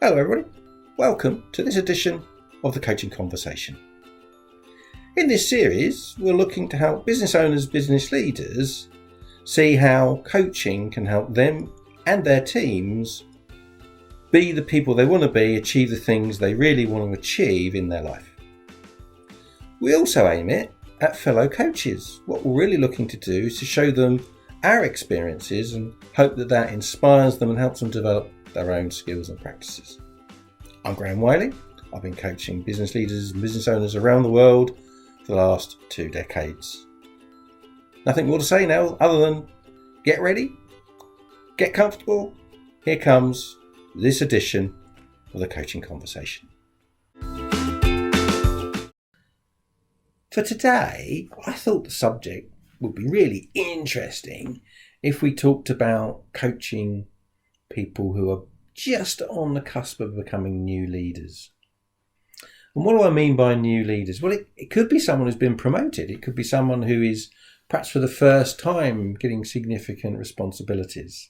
Hello everybody, welcome to this edition of the Coaching Conversation. In this series, we're looking to help business owners, business leaders see how coaching can help them and their teams be the people they want to be, achieve the things they really want to achieve in their life. We also aim it at fellow coaches. What we're really looking to do is to show them our experiences and hope that that inspires them and helps them develop their own skills and practices. I'm Graham Wiley. I've been coaching business leaders and business owners around the world for the last 2 decades. Nothing more to say now other than get ready, get comfortable. Here comes this edition of the Coaching Conversation. For today, I thought the subject would be really interesting if we talked about coaching people who are just on the cusp of becoming new leaders. And what do I mean by new leaders? Well, it could be someone who's been promoted. It could be someone who is perhaps for the first time getting significant responsibilities.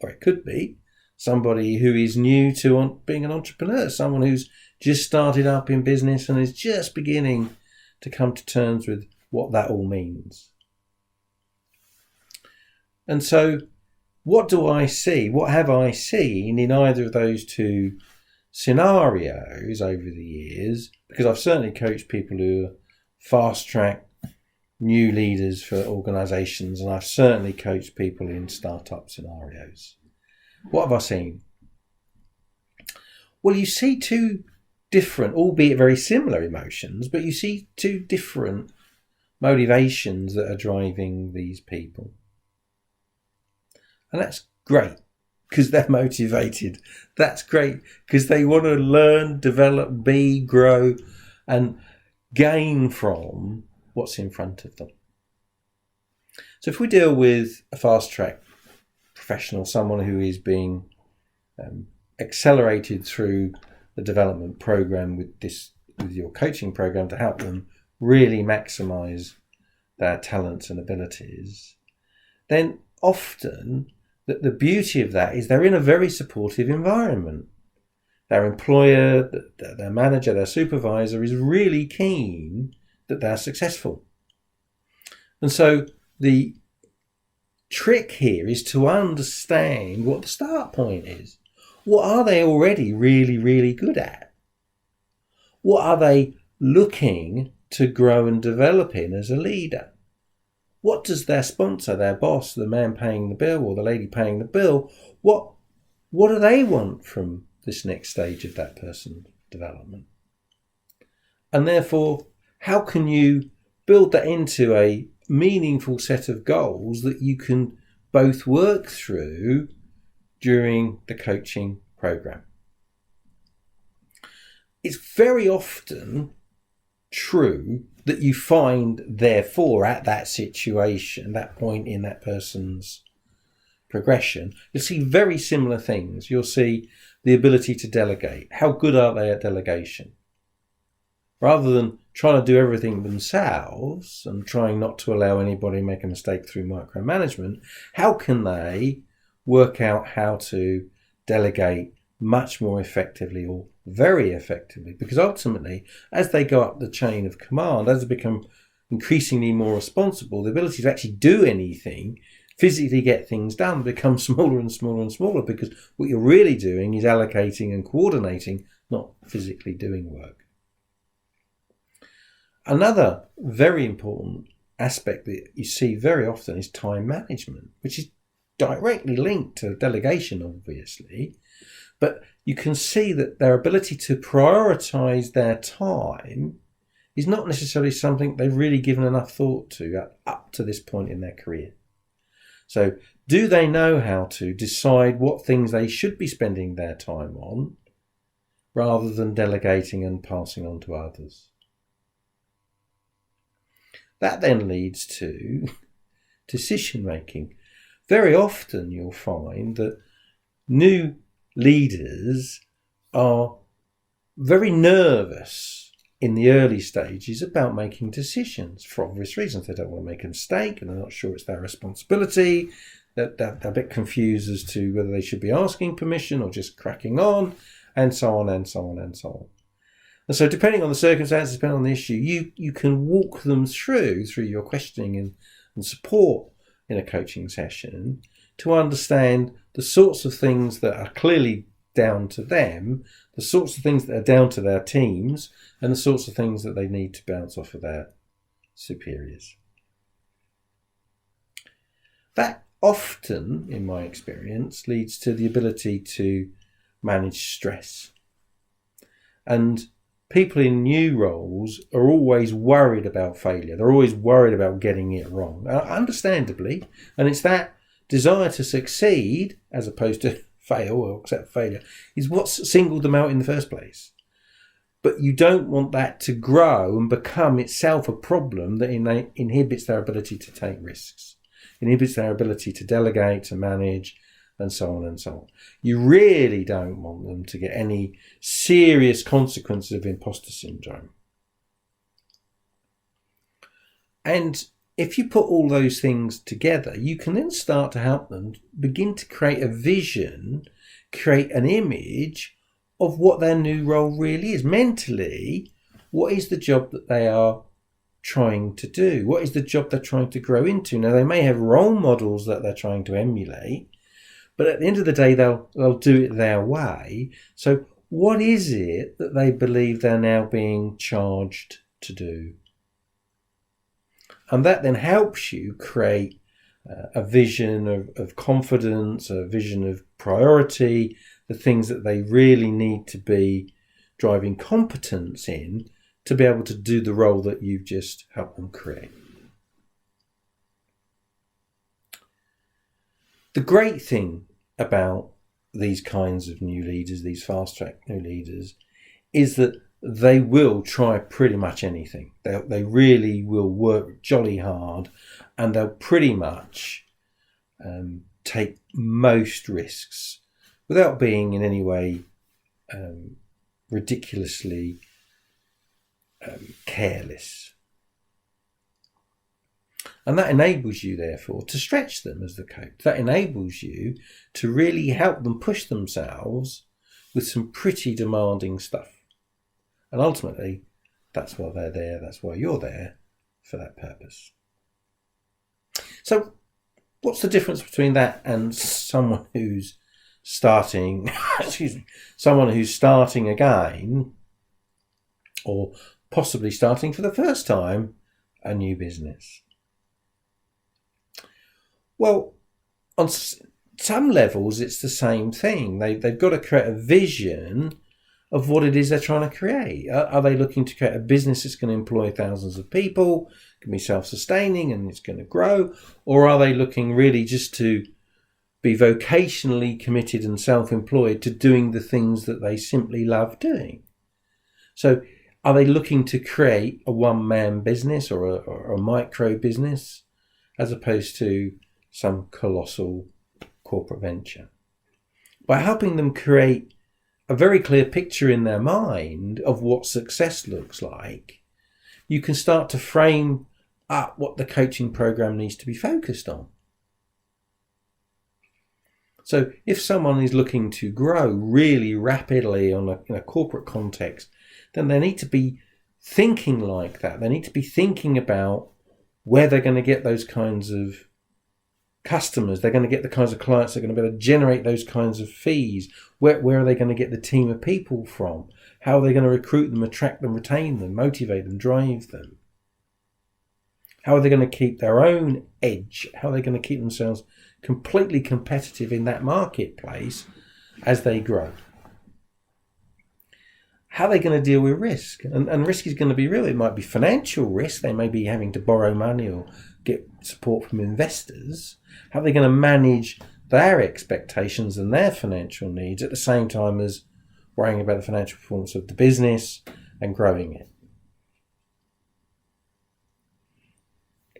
Or it could be somebody who is new to being an entrepreneur, someone who's just started up in business and is just beginning to come to terms with what that all means. And so, what do I see? What have I seen in either of those two scenarios over the years? Because I've certainly coached people who are fast-track new leaders for organisations, and I've certainly coached people in startup scenarios. What have I seen? Well, you see two different, albeit very similar emotions, but you see two different motivations that are driving these people. And that's great because they're motivated. That's great because they want to learn, develop, be, grow and gain from what's in front of them. So if we deal with a fast-track professional, someone who is being accelerated through the development program with your coaching program to help them really maximize their talents and abilities, then often the beauty of that is they're in a very supportive environment. Their employer, their manager, their supervisor is really keen that they're successful. And so the trick here is to understand what the start point is. What are they already really, really good at? What are they looking to grow and develop in as a leader? What does their sponsor, their boss, the man paying the bill or the lady paying the bill, what do they want from this next stage of that person's development? And therefore, how can you build that into a meaningful set of goals that you can both work through during the coaching program? It's very often true that you find, therefore, at that situation, that point in that person's progression, you'll see very similar things. You'll see the ability to delegate. How good are they at delegation? Rather than trying to do everything themselves and trying not to allow anybody to make a mistake through micromanagement, how can they work out how to delegate much more effectively or very effectively? Because ultimately, as they go up the chain of command, as they become increasingly more responsible, the ability to actually do anything, physically get things done, becomes smaller and smaller and smaller, because what you're really doing is allocating and coordinating, not physically doing work. Another very important aspect that you see very often is time management, which is directly linked to delegation, obviously, but you can see that their ability to prioritize their time is not necessarily something they've really given enough thought to up to this point in their career. So do they know how to decide what things they should be spending their time on rather than delegating and passing on to others? That then leads to decision making. Very often you'll find that new leaders are very nervous in the early stages about making decisions for obvious reasons. They don't want to make a mistake and they're not sure it's their responsibility. they're a bit confused as to whether they should be asking permission or just cracking on, and so on and so on and so on. And so depending on the circumstances, depending on the issue, you can walk them through your questioning and support in a coaching session to understand the sorts of things that are clearly down to them, the sorts of things that are down to their teams, and the sorts of things that they need to bounce off of their superiors. That often, in my experience, leads to the ability to manage stress. And people in new roles are always worried about failure. They're always worried about getting it wrong, understandably. And it's that desire to succeed, as opposed to fail or accept failure, is what's singled them out in the first place. But you don't want that to grow and become itself a problem that inhibits their ability to take risks, inhibits their ability to delegate, to manage, and so on and so on. You really don't want them to get any serious consequences of imposter syndrome. And if you put all those things together, you can then start to help them begin to create a vision, create an image of what their new role really is. Mentally, what is the job that they are trying to do? What is the job they're trying to grow into? Now, they may have role models that they're trying to emulate, but at the end of the day, they'll do it their way. So what is it that they believe they're now being charged to do? And that then helps you create a vision of confidence, a vision of priority, the things that they really need to be driving competence in to be able to do the role that you've just helped them create. The great thing about these kinds of new leaders, these fast-track new leaders, is that they will try pretty much anything. They really will work jolly hard, and they'll pretty much take most risks without being in any way ridiculously careless. And that enables you, therefore, to stretch them as the coach. That enables you to really help them push themselves with some pretty demanding stuff. And ultimately, that's why they're there. That's why you're there, for that purpose. So what's the difference between that and someone who's starting, someone who's starting again, or possibly starting for the first time, a new business? Well, on some levels, it's the same thing. They've got to create a vision of what it is they're trying to create. Are they looking to create a business that's going to employ thousands of people, can be self-sustaining and it's going to grow? Or are they looking really just to be vocationally committed and self-employed to doing the things that they simply love doing? So are they looking to create a one-man business or a micro business as opposed to some colossal corporate venture? By helping them create a very clear picture in their mind of what success looks like, you can start to frame up what the coaching program needs to be focused on. So if someone is looking to grow really rapidly in a corporate context, then they need to be thinking like that. They need to be thinking about where they're going to get those kinds of customers, they're going to get the kinds of clients that are going to be able to generate those kinds of fees. Where are they going to get the team of people from? How are they going to recruit them, attract them, retain them, motivate them, drive them? How are they going to keep their own edge? How are they going to keep themselves completely competitive in that marketplace as they grow? How are they going to deal with risk? And risk is going to be real. It might be financial risk. They may be having to borrow money or get support from investors. How are they going to manage their expectations and their financial needs at the same time as worrying about the financial performance of the business and growing it?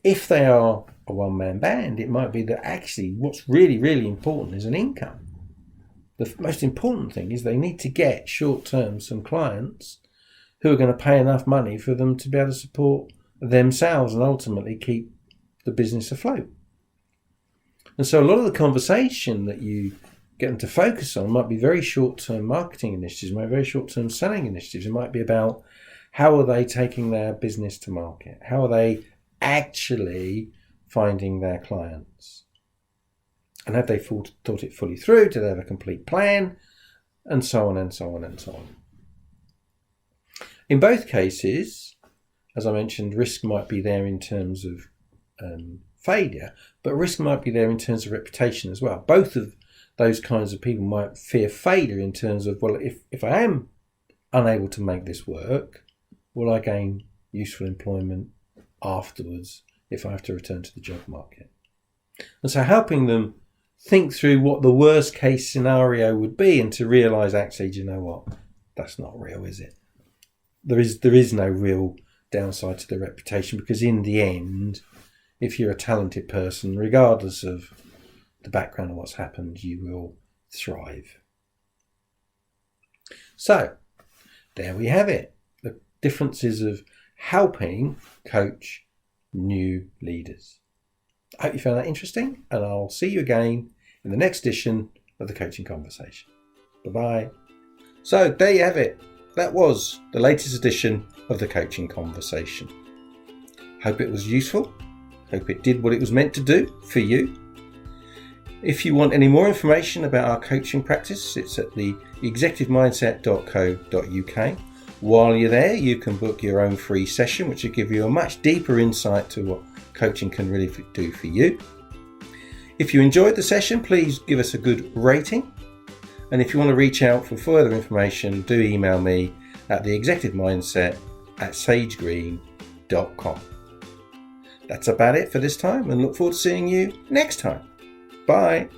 If they are a one-man band, it might be that actually what's really, really important is an income. The most important thing is they need to get short-term some clients who are going to pay enough money for them to be able to support themselves and ultimately keep the business afloat. And so a lot of the conversation that you get them to focus on might be very short-term marketing initiatives, might be very short-term selling initiatives. It might be about how are they taking their business to market? How are they actually finding their clients? And have they thought it fully through? Do they have a complete plan? And so on and so on and so on. In both cases, as I mentioned, risk might be there in terms of failure, but risk might be there in terms of reputation as well. Both of those kinds of people might fear failure in terms of, well, if I am unable to make this work, will I gain useful employment afterwards if I have to return to the job market? And so helping them think through what the worst case scenario would be and to realise, actually, do you know what? That's not real, is it? There is no real downside to the reputation, because in the end, if you're a talented person, regardless of the background of what's happened, you will thrive. So, there we have it. The differences of helping coach new leaders. I hope you found that interesting, and I'll see you again in the next edition of the Coaching Conversation. Bye-bye. So, there you have it. That was the latest edition of the Coaching Conversation. Hope it was useful. Hope it did what it was meant to do for you. If you want any more information about our coaching practice, it's at the executivemindset.co.uk. While you're there, you can book your own free session, which will give you a much deeper insight to what coaching can really do for you. If you enjoyed the session, please give us a good rating. And if you want to reach out for further information, do email me at theexecutivemindset@sagegreen.com. That's about it for this time, and look forward to seeing you next time. Bye.